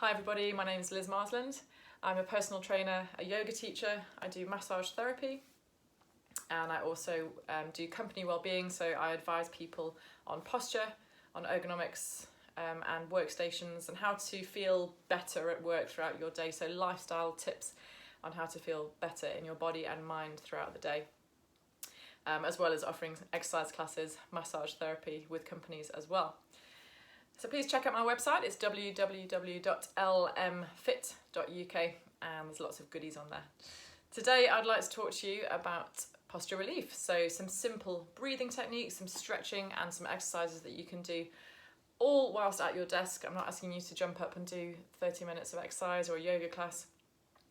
Hi everybody, my name is Liz Marsland. I'm a personal trainer, a yoga teacher. I do massage therapy and I also do company well-being, so I advise people on posture, on ergonomics and workstations and how to feel better at work throughout your day, so lifestyle tips on how to feel better in your body and mind throughout the day, as well as offering exercise classes, massage therapy with companies as well. So please check out my website, it's www.lmfit.uk and there's lots of goodies on there. Today I'd like to talk to you about posture relief, so some simple breathing techniques, some stretching and some exercises that you can do all whilst at your desk. I'm not asking you to jump up and do 30 minutes of exercise or a yoga class.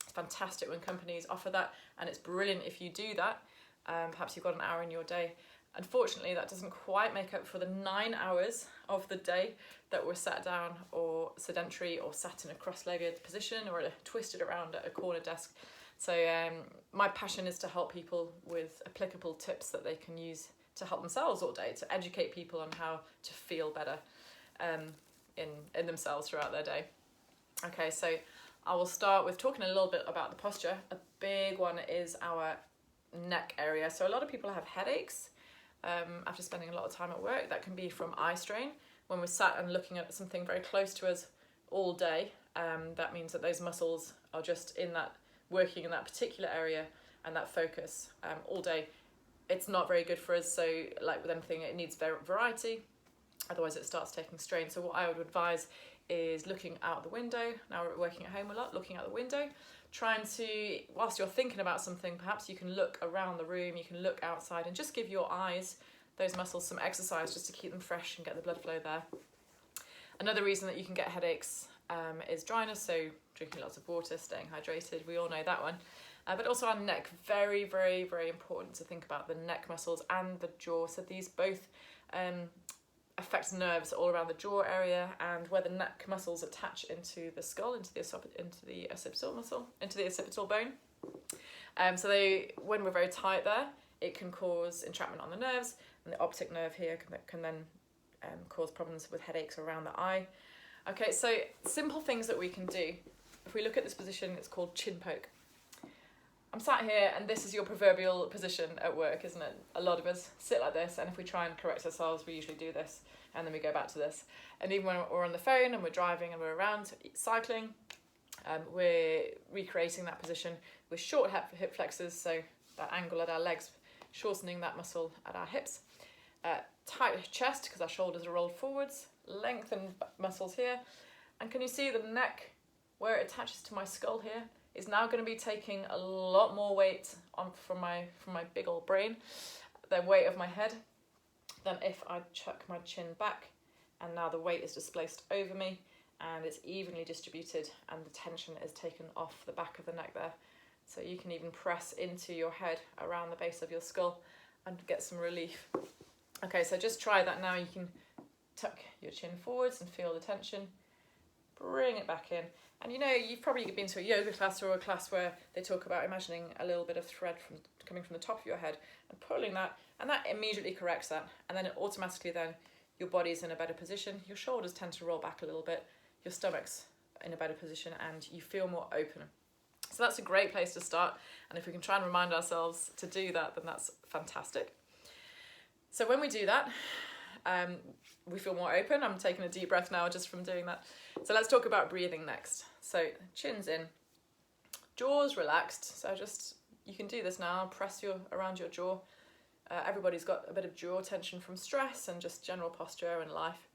It's fantastic when companies offer that and it's brilliant if you do that. Perhaps you've got an hour in your day. Unfortunately, that doesn't quite make up for the 9 hours of the day that we're sat down or sedentary or sat in a cross-legged position or twisted around at a corner desk. So my passion is to help people with applicable tips that they can use to help themselves all day, to educate people on how to feel better in themselves throughout their day. Okay, so I will start with talking a little bit about the posture. A big one is our neck area. So a lot of people have headaches after spending a lot of time at work. That can be from eye strain. When we're sat and looking at something very close to us all day, that means that those muscles are just working in that particular area and that focus all day. It's not very good for us, so like with anything, it needs variety, otherwise it starts taking strain. So what I would advise is looking out the window. Now we're working at home a lot, looking out the window, trying to, whilst you're thinking about something, perhaps you can look around the room, you can look outside and just give your eyes, those muscles, some exercise just to keep them fresh and get the blood flow there. Another reason that you can get headaches is dryness, so drinking lots of water, staying hydrated, we all know that one. But also our neck, very, very, very important to think about the neck muscles and the jaw. So these both affect nerves all around the jaw area and where the neck muscles attach into the skull, into the occipital muscle, into the occipital bone. So when we're very tight there, it can cause entrapment on the nerves, and the optic nerve here can then cause problems with headaches around the eye. Okay, so simple things that we can do. If we look at this position, it's called chin poke. I'm sat here and this is your proverbial position at work, isn't it? A lot of us sit like this, and if we try and correct ourselves, we usually do this and then we go back to this. And even when we're on the phone and we're driving and we're around cycling, we're recreating that position with short hip flexors, so that angle at our legs, shortening that muscle at our hips. Tight chest because our shoulders are rolled forwards, lengthened muscles here. And can you see the neck where it attaches to my skull here is now going to be taking a lot more weight on from my big old brain, the weight of my head, than if I chuck my chin back, and now the weight is displaced over me and it's evenly distributed and the tension is taken off the back of the neck there. So you can even press into your head around the base of your skull and get some relief. Okay, so just try that now. You can tuck your chin forwards and feel the tension, bring it back in. And you know, you've probably been to a yoga class or a class where they talk about imagining a little bit of thread coming from the top of your head and pulling that, and that immediately corrects that. And then it automatically then your body's in a better position, your shoulders tend to roll back a little bit, your stomach's in a better position and you feel more open. So that's a great place to start. And if we can try and remind ourselves to do that, then that's fantastic. So when we do that, we feel more open. I'm taking a deep breath now just from doing that. So let's talk about breathing next. So chin's in, jaws relaxed. So you can do this now, press around your jaw. Everybody's got a bit of jaw tension from stress and just general posture and life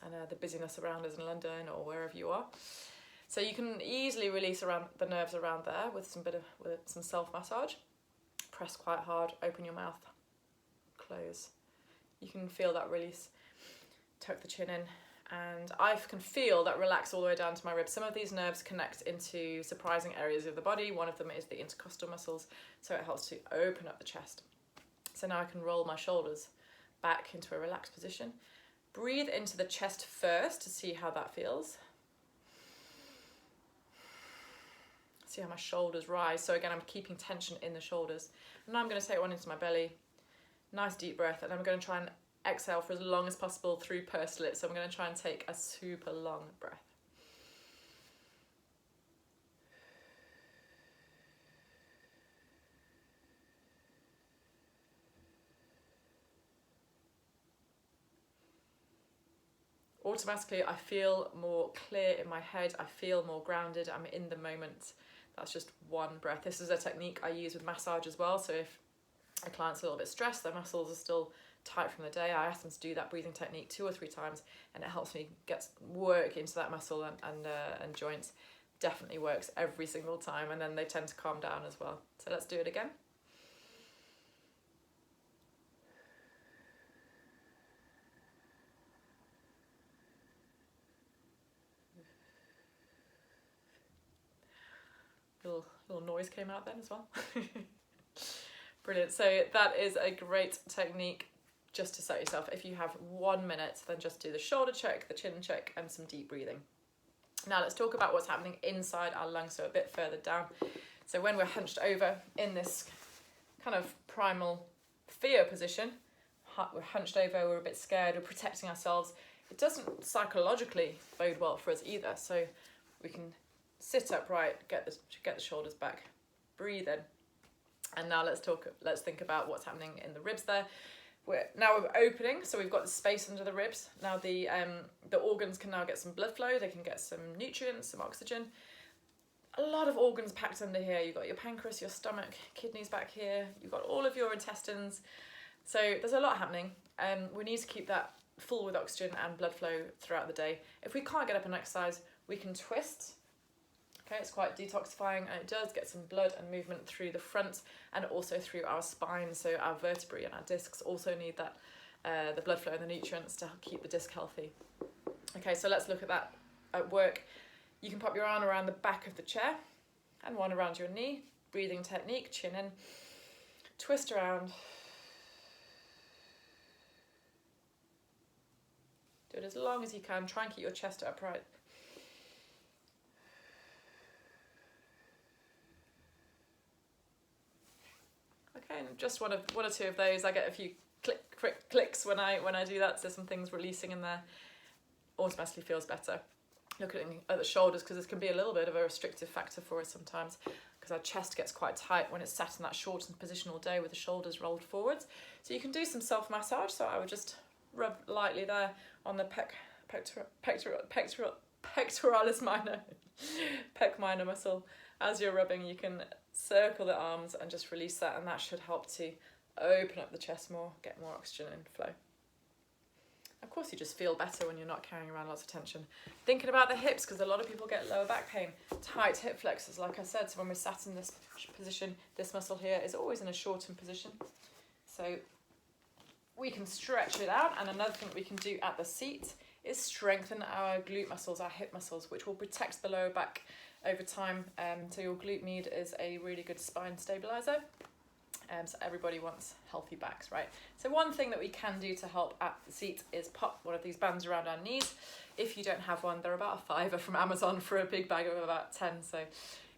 and the busyness around us in London or wherever you are. So you can easily release around the nerves around there with some self-massage. Press quite hard, open your mouth, close. You can feel that release, tuck the chin in, and I can feel that relax all the way down to my ribs. Some of these nerves connect into surprising areas of the body. One of them is the intercostal muscles, so it helps to open up the chest. So now I can roll my shoulders back into a relaxed position. Breathe into the chest first to see how that feels. See how my shoulders rise. So again, I'm keeping tension in the shoulders. And now I'm going to take one into my belly. Nice deep breath, and I'm going to try and exhale for as long as possible through pursed lips. So I'm going to try and take a super long breath. automatically I feel more clear in my head, I feel more grounded, I'm in the moment. That's just one breath. This is a technique I use with massage as well, so if a client's a little bit stressed, their muscles are still tight from the day, I ask them to do that breathing technique 2 or 3 times, and it helps me get work into that muscle and joints. Definitely works every single time, and then they tend to calm down as well. So let's do it again. Little noise came out then as well. Brilliant. So that is a great technique just to set yourself. If you have 1 minute, then just do the shoulder check, the chin check, and some deep breathing. Now let's talk about what's happening inside our lungs, so a bit further down. So when we're hunched over in this kind of primal fear position, we're hunched over, we're a bit scared, we're protecting ourselves. It doesn't psychologically bode well for us either. So we can sit upright, get the shoulders back, breathe in. And now let's think about what's happening in the ribs there. We're opening, so we've got the space under the ribs. Now the organs can now get some blood flow, they can get some nutrients, some oxygen. A lot of organs packed under here. You've got your pancreas, your stomach, kidneys back here, you've got all of your intestines. So there's a lot happening, and we need to keep that full with oxygen and blood flow throughout the day. If we can't get up and exercise, we can twist. Okay, it's quite detoxifying, and it does get some blood and movement through the front and also through our spine. So our vertebrae and our discs also need that, the blood flow and the nutrients to keep the disc healthy. Okay, so let's look at that at work. You can pop your arm around the back of the chair and one around your knee. Breathing technique, chin in, twist around. Do it as long as you can. Try and keep your chest upright. Okay, and just one or two of those. I get a few quick clicks when I do that. So some things releasing in there. Automatically feels better. Looking at the shoulders, because this can be a little bit of a restrictive factor for us sometimes, because our chest gets quite tight when it's sat in that shortened position all day with the shoulders rolled forwards. So you can do some self-massage. So I would just rub lightly there on the pectoralis minor, pec minor muscle. As you're rubbing, you can circle the arms and just release that, and that should help to open up the chest more, get more oxygen and flow. Of course, you just feel better when you're not carrying around lots of tension. Thinking about the hips, because a lot of people get lower back pain. Tight hip flexors, like I said, so when we're sat in this position, this muscle here is always in a shortened position. So we can stretch it out, and another thing we can do at the seat is strengthen our glute muscles, our hip muscles, which will protect the lower back over time. So your glute med is a really good spine stabilizer. So everybody wants healthy backs, right? So one thing that we can do to help at the seat is pop one of these bands around our knees. If you don't have one, they're about $5 from Amazon for a big bag of about 10, so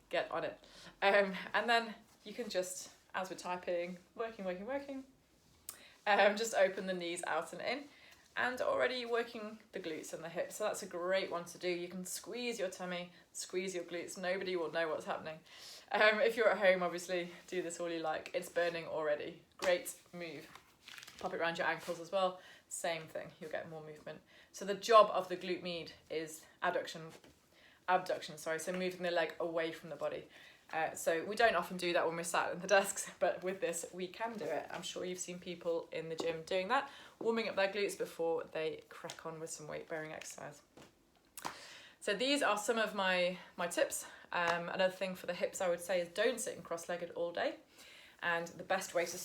get on it. And then you can just, as we're typing, working, just open the knees out and in, and already working the glutes and the hips. So that's a great one to do. You can squeeze your tummy, squeeze your glutes. Nobody will know what's happening. If you're at home, obviously, do this all you like. It's burning already. Great move. Pop it around your ankles as well. Same thing, you'll get more movement. So the job of the glute med is abduction, so moving the leg away from the body. So we don't often do that when we're sat at the desks, but with this, we can do it. I'm sure you've seen people in the gym doing that, warming up their glutes before they crack on with some weight-bearing exercise. So these are some of my tips. Another thing for the hips I would say is don't sit in cross-legged all day. And the best way to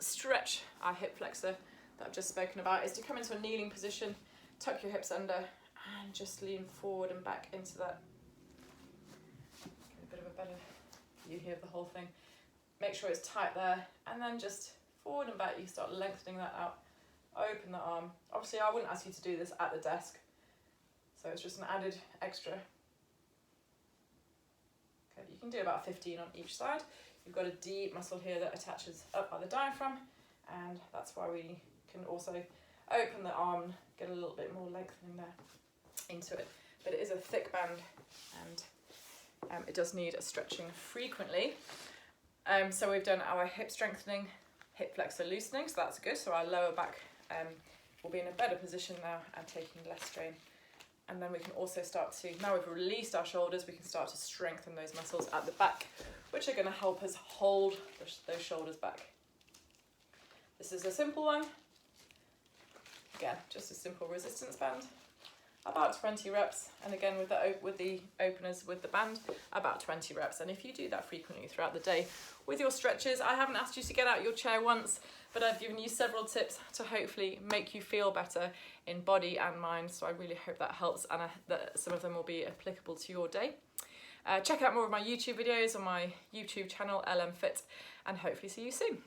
stretch our hip flexor that I've just spoken about is to come into a kneeling position, tuck your hips under, and just lean forward and back into that. Get a bit of a better view here of the whole thing. Make sure it's tight there, and then just forward and back. You start lengthening that out. Open the arm. Obviously, I wouldn't ask you to do this at the desk, so it's just an added extra. Okay, you can do about 15 on each side. You've got a deep muscle here that attaches up by the diaphragm, and that's why we can also open the arm, get a little bit more lengthening there into it. But it is a thick band, and it does need a stretching frequently. So we've done our hip strengthening, hip flexor loosening, so that's good. So our lower back we'll be in a better position now and taking less strain. And then we can also start to, now we've released our shoulders, we can start to strengthen those muscles at the back, which are going to help us hold those shoulders back. This is a simple one. Again, just a simple resistance band, about 20 reps. And again, with the openers, with the band, about 20 reps. And if you do that frequently throughout the day with your stretches, I haven't asked you to get out your chair once, but I've given you several tips to hopefully make you feel better in body and mind. So I really hope that helps, and that some of them will be applicable to your day. Check out more of my YouTube videos on my YouTube channel, LM Fit, and hopefully see you soon.